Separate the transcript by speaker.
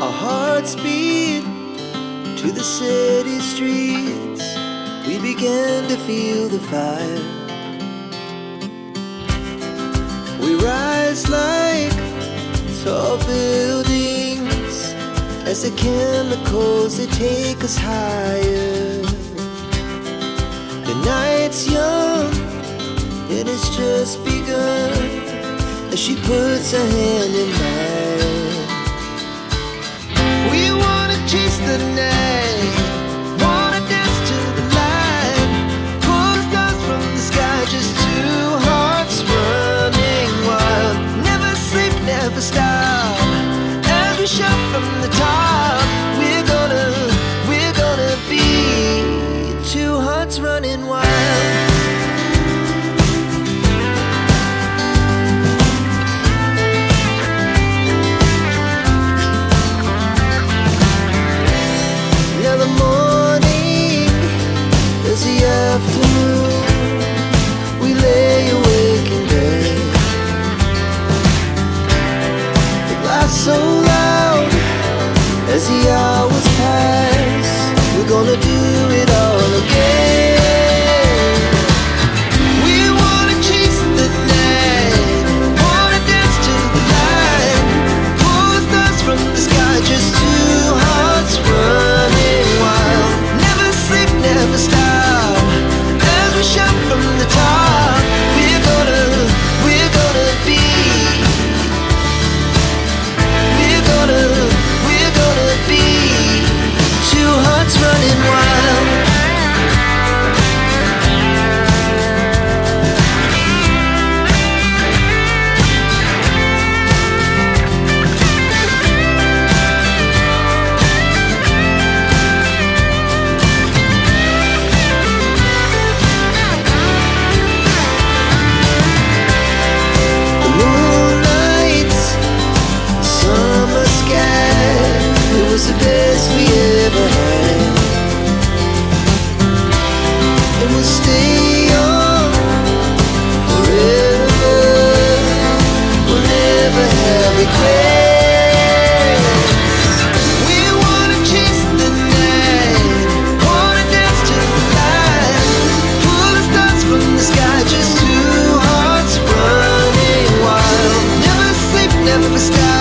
Speaker 1: Our hearts beat to the city streets. We began to feel the fire. We rise like tall buildings as the chemicals, they take us higher. The night's young, it has just begun, as she puts her hand in mine. We wanna chase the night, wanna dance to the light, pull the stars from the sky, just two hearts running wild. Never sleep, never stop, as we shout from the top. We're gonna be two hearts running wild. Now the morning is the afternoon. We lay awake in bed. The laughs so loud as the hours pass. We're gonna do it all again. We wanna chase the night, wanna dance to the light, pull the stars from the sky, just two hearts running wild. Never sleep, never stop, as we shout from the top. We're gonna be, we're gonna be two hearts running wild. The moonlight, summer sky, it was the best we ever had. And we'll stay young forever. We'll never have regrets. We wanna chase the night, wanna dance to the light, pull the stars from the sky, just two hearts running wild. Never sleep, never stop.